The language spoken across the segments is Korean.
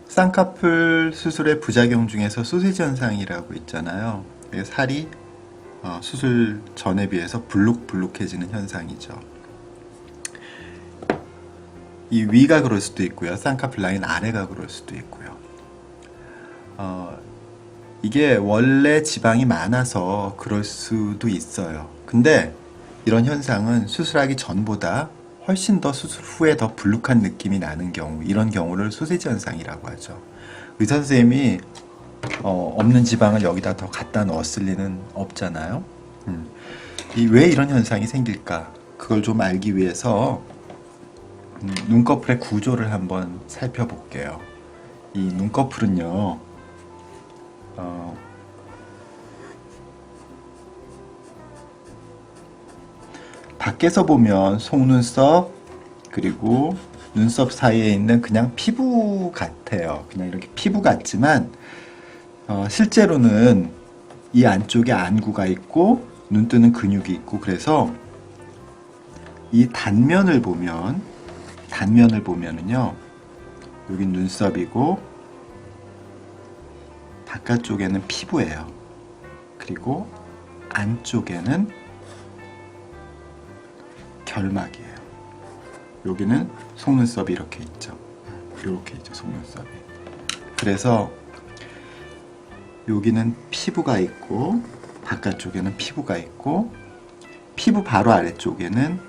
쌍꺼풀 수술의 부작용 중에서 소시지 현상이라고 있잖아요. 이게 살이 수술 전에 비해서 불룩불룩해지는 현상이죠. 이 위가 그럴 수도 있고요. 쌍꺼풀 라인 아래가 그럴 수도 있고요. 이게 원래 지방이 많아서 그럴 수도 있어요. 근데 이런 현상은 수술하기 전보다 훨씬 더 수술 후에 더 불룩한 느낌이 나는 경우, 이런 경우를 소시지 현상이라고 하죠. 의사 선생님이 없는 지방을 여기다 더 갖다 넣었을 리는 없잖아요. 왜 이런 현상이 생길까? 그걸 좀 알기 위해서 눈꺼풀의 구조를 한번 살펴볼게요. 이 눈꺼풀은요, 밖에서 보면 속눈썹 그리고 눈썹 사이에 있는 그냥 피부 같아요. 그냥 이렇게 피부 같지만 실제로는 이 안쪽에 안구가 있고 눈 뜨는 근육이 있고, 그래서 이 단면을 보면은요, 여기 눈썹이고 바깥쪽에는 피부예요. 그리고 안쪽에는 결막이에요. 여기는 속눈썹이 이렇게 있죠. 이렇게 있죠, 속눈썹이. 그래서 여기는 피부가 있고 바깥쪽에는 피부가 있고, 피부 바로 아래쪽에는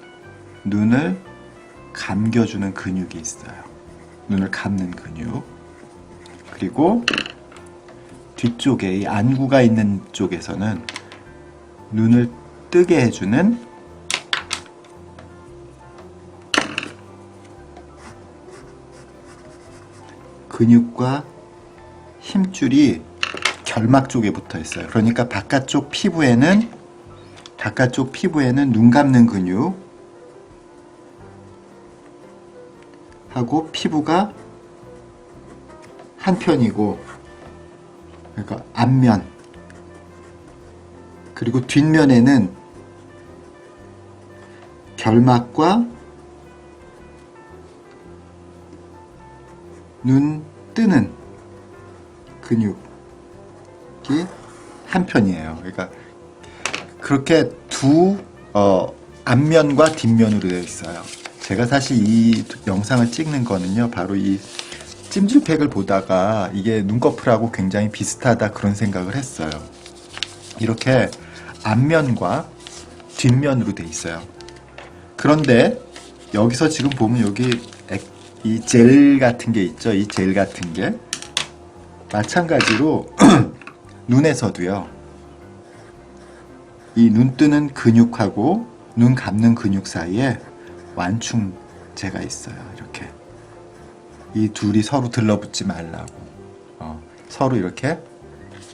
눈을 감겨주는 근육이 있어요. 눈을 감는 근육. 그리고 뒤쪽에 이 안구가 있는 쪽에서는 눈을 뜨게 해주는 근육과 힘줄이 결막 쪽에 붙어 있어요. 그러니까 바깥쪽 피부에는 눈 감는 근육 하고 피부가 한편이고, 그러니까 앞면, 그리고 뒷면에는 결막과 눈 뜨는 근육이 한편이에요. 그러니까 그렇게 두 앞면과 뒷면으로 되어 있어요. 제가 사실 이 영상을 찍는 거는요, 바로 이 찜질팩을 보다가 이게 눈꺼풀하고 굉장히 비슷하다 그런 생각을 했어요. 이렇게 앞면과 뒷면으로 되어 있어요. 그런데 여기서 지금 보면 여기 이 젤 같은 게 있죠. 이 젤 같은 게 마찬가지로 눈에서도요, 이 눈 뜨는 근육하고 눈 감는 근육 사이에 완충제가 있어요. 이렇게 이 둘이 서로 들러붙지 말라고, 서로 이렇게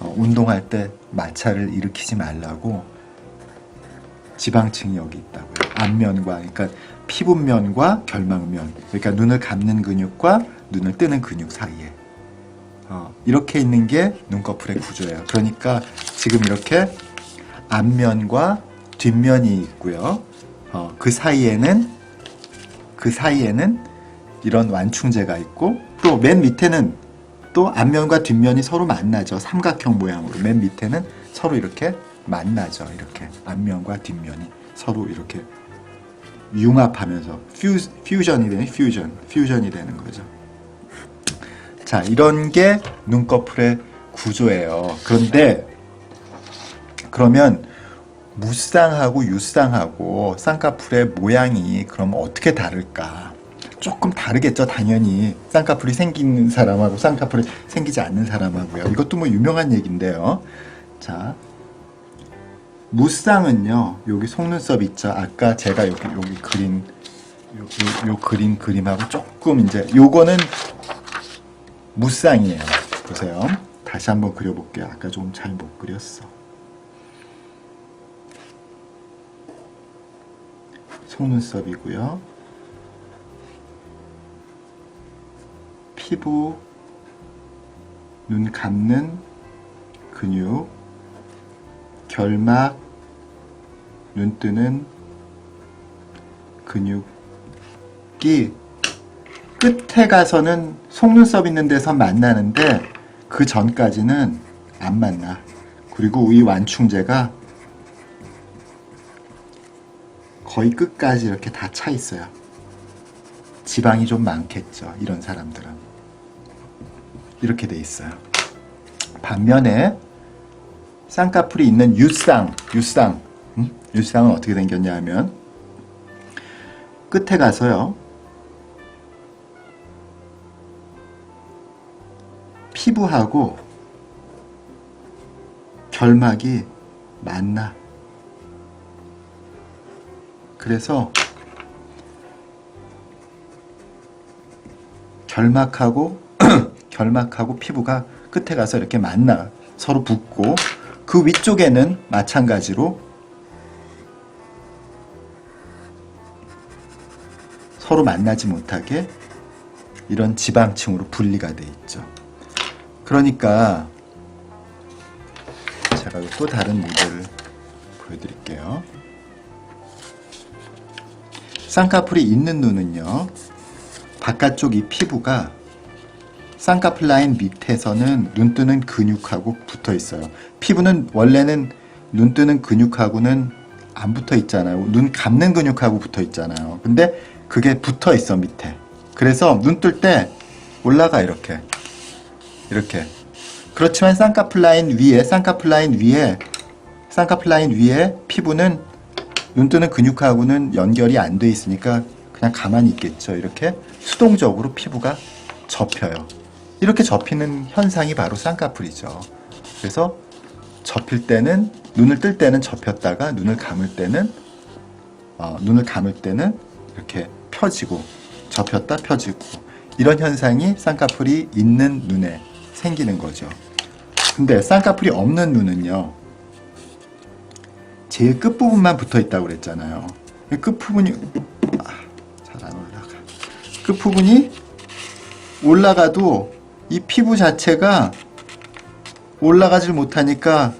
운동할 때 마찰을 일으키지 말라고 지방층이 여기 있다고요. 앞면과, 그러니까 피부면과 결막면, 그러니까 눈을 감는 근육과 눈을 뜨는 근육 사이에 이렇게 있는 게 눈꺼풀의 구조예요. 그러니까 지금 이렇게 앞면과 뒷면이 있고요. 그 사이에는 이런 완충제가 있고, 또 맨 밑에는 또 앞면과 뒷면이 서로 만나죠. 삼각형 모양으로 맨 밑에는 서로 이렇게 만나죠. 이렇게 앞면과 뒷면이 서로 이렇게 융합하면서 퓨전이 되는 거죠. 자, 이런 게 눈꺼풀의 구조예요. 그런데 그러면 무쌍하고 유쌍하고 쌍꺼풀의 모양이 그럼 어떻게 다를까? 조금 다르겠죠, 당연히. 쌍꺼풀이 생기는 사람하고 쌍꺼풀이 생기지 않는 사람하고요. 이것도 뭐 유명한 얘기인데요. 자, 무쌍은요, 여기 속눈썹 있죠. 아까 제가 여기 그린 요 그림하고 조금 이제 요거는 무쌍이에요. 보세요. 다시 한번 그려볼게요. 아까 좀 잘 못 그렸어. 속눈썹이고요. 피부, 눈 감는 근육, 결막, 눈 뜨는 근육이 끝에 가서는 속눈썹 있는 데서 만나는데 그 전까지는 안 만나. 그리고 이 완충제가 거의 끝까지 이렇게 다 차 있어요. 지방이 좀 많겠죠. 이런 사람들은. 이렇게 돼 있어요. 반면에 쌍꺼풀이 있는 유쌍은 어떻게 생겼냐 하면 끝에 가서요. 피부하고 결막이 만나. 그래서 결막하고 피부가 끝에 가서 이렇게 만나 서로 붙고 그 위쪽에는 마찬가지로 서로 만나지 못하게 이런 지방층으로 분리가 돼 있죠. 그러니까 제가 또 다른 모델을 보여드릴게요. 쌍꺼풀이 있는 눈은요, 바깥쪽 이 피부가 쌍꺼풀 라인 밑에서는 눈 뜨는 근육하고 붙어 있어요. 피부는 원래는 눈 뜨는 근육하고는 안 붙어 있잖아요. 눈 감는 근육하고 붙어 있잖아요. 근데 그게 붙어 있어, 밑에. 그래서 눈 뜰 때 올라가, 이렇게. 그렇지만 쌍꺼풀 라인 위에 피부는 눈 뜨는 근육하고는 연결이 안 돼 있으니까 그냥 가만히 있겠죠. 이렇게 수동적으로 피부가 접혀요. 이렇게 접히는 현상이 바로 쌍꺼풀이죠. 그래서 접힐 때는, 눈을 뜰 때는 접혔다가 눈을 감을 때는 이렇게 펴지고, 접혔다 펴지고, 이런 현상이 쌍꺼풀이 있는 눈에 생기는 거죠. 근데 쌍꺼풀이 없는 눈은요, 제일 끝부분만 붙어 있다고 그랬잖아요. 끝부분이 잘 안 올라가. 끝부분이 올라가도 이 피부 자체가 올라가질 못하니까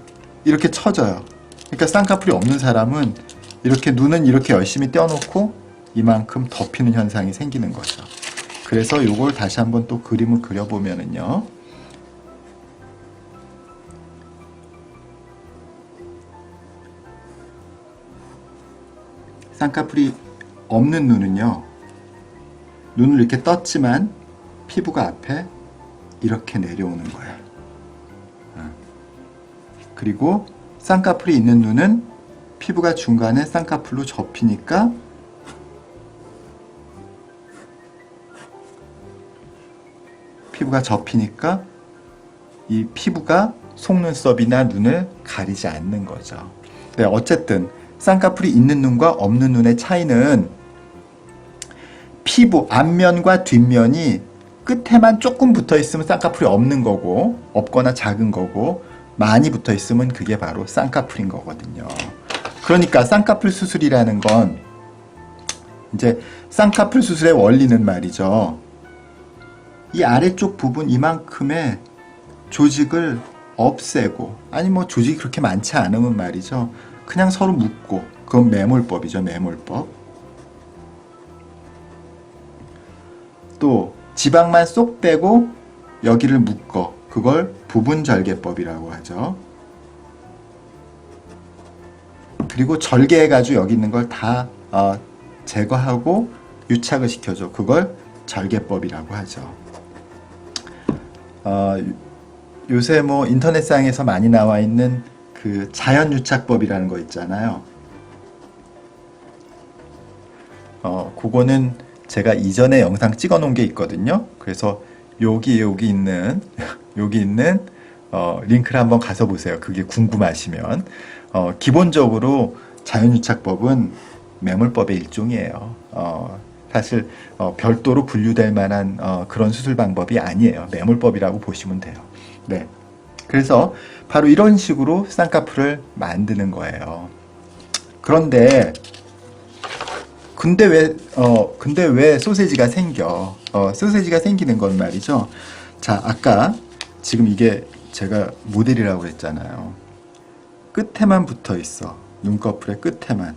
이렇게 처져요. 그러니까 쌍꺼풀이 없는 사람은 이렇게 눈은 이렇게 열심히 떼어놓고 이만큼 덮이는 현상이 생기는 거죠. 그래서 이걸 다시 한번 또 그림을 그려보면은요, 쌍꺼풀이 없는 눈은요, 눈을 이렇게 떴지만 피부가 앞에 이렇게 내려오는 거야. 그리고 쌍꺼풀이 있는 눈은 피부가 중간에 쌍꺼풀로 접히니까 이 피부가 속눈썹이나 눈을 가리지 않는 거죠. 네, 어쨌든 쌍꺼풀이 있는 눈과 없는 눈의 차이는 피부 앞면과 뒷면이 끝에만 조금 붙어 있으면 쌍꺼풀이 없는 거고, 없거나 작은 거고, 많이 붙어 있으면 그게 바로 쌍꺼풀인 거거든요. 그러니까 쌍꺼풀 수술이라는 건 이제 쌍꺼풀 수술의 원리는 말이죠, 이 아래쪽 부분 이만큼의 조직을 없애고, 아니 뭐 조직이 그렇게 많지 않으면 말이죠, 그냥 서로 묶고, 그건 매몰법이죠. 매몰법. 또 지방만 쏙 빼고 여기를 묶어, 그걸 부분절개법이라고 하죠. 그리고 절개해가지고 여기 있는 걸 다 제거하고 유착을 시켜줘, 그걸 절개법이라고 하죠. 요새 뭐 인터넷상에서 많이 나와 있는 그 자연유착법이라는 거 있잖아요. 그거는 제가 이전에 영상 찍어 놓은 게 있거든요. 그래서 여기 있는 링크를 한번 가서 보세요. 그게 궁금하시면. 기본적으로 자연유착법은 매몰법의 일종이에요. 사실 별도로 분류될 만한 그런 수술 방법이 아니에요. 매몰법이라고 보시면 돼요. 네. 그래서 바로 이런 식으로 쌍꺼풀을 만드는 거예요. 근데 왜 소세지가 생겨? 소세지가 생기는 건 말이죠. 자, 아까 지금 이게 제가 모델이라고 그랬잖아요. 끝에만 붙어 있어. 눈꺼풀의 끝에만.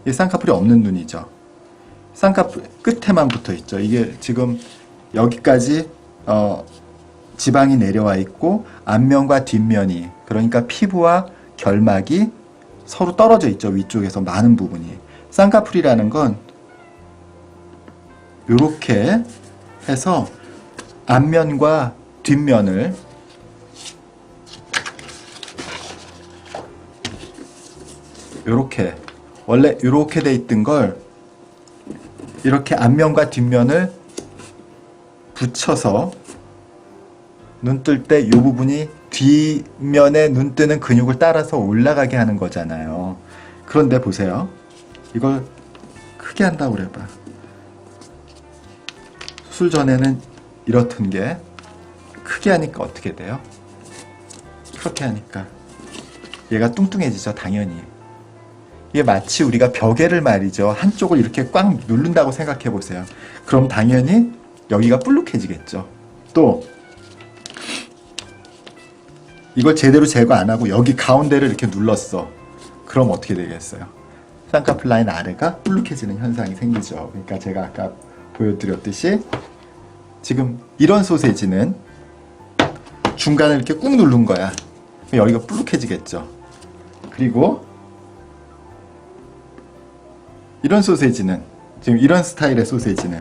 이 쌍꺼풀이 없는 눈이죠. 쌍꺼풀 끝에만 붙어 있죠. 이게 지금 여기까지 지방이 내려와 있고 앞면과 뒷면이, 그러니까 피부와 결막이 서로 떨어져 있죠. 위쪽에서 많은 부분이. 쌍꺼풀이라는 건 이렇게 해서 앞면과 뒷면을 이렇게, 원래 이렇게 돼 있던 걸 이렇게 앞면과 뒷면을 붙여서 눈 뜰 때 이 부분이 뒷면에 눈 뜨는 근육을 따라서 올라가게 하는 거잖아요. 그런데 보세요. 이걸 크게 한다고 그래봐. 수술 전에는 이렇던 게 크게 하니까 어떻게 돼요? 그렇게 하니까 얘가 뚱뚱해지죠, 당연히. 이게 마치 우리가 벽에를 말이죠, 한쪽을 이렇게 꽉 누른다고 생각해 보세요. 그럼 당연히 여기가 불룩해지겠죠. 또 이걸 제대로 제거 안 하고 여기 가운데를 이렇게 눌렀어. 그럼 어떻게 되겠어요? 쌍꺼풀 라인 아래가 불룩해지는 현상이 생기죠. 그러니까 제가 아까 보여드렸듯이 지금 이런 소세지는 중간을 이렇게 꾹 누른 거야. 여기가 불룩해지겠죠. 그리고 이런 소세지는, 지금 이런 스타일의 소세지는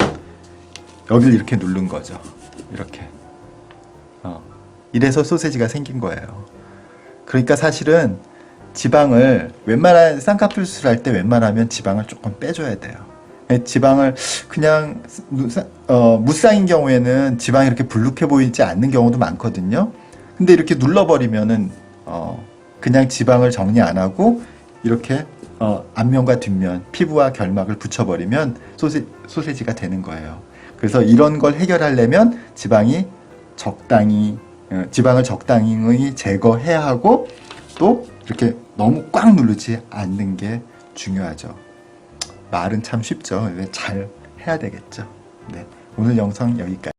여기를 이렇게 누른 거죠. 이렇게. 이래서 소세지가 생긴 거예요. 그러니까 사실은 지방을 웬만한 쌍꺼풀 수술할 때 웬만하면 지방을 조금 빼줘야 돼요. 지방을 그냥 무쌍인 경우에는 지방이 이렇게 불룩해 보이지 않는 경우도 많거든요. 근데 이렇게 눌러버리면은 그냥 지방을 정리 안 하고 이렇게 앞면과 뒷면, 피부와 결막을 붙여버리면 소세지가 되는 거예요. 그래서 이런 걸 해결하려면 지방을 적당히 제거해야 하고, 또 이렇게 너무 꽉 누르지 않는 게 중요하죠. 말은 참 쉽죠. 잘 해야 되겠죠. 네, 오늘 영상 여기까지.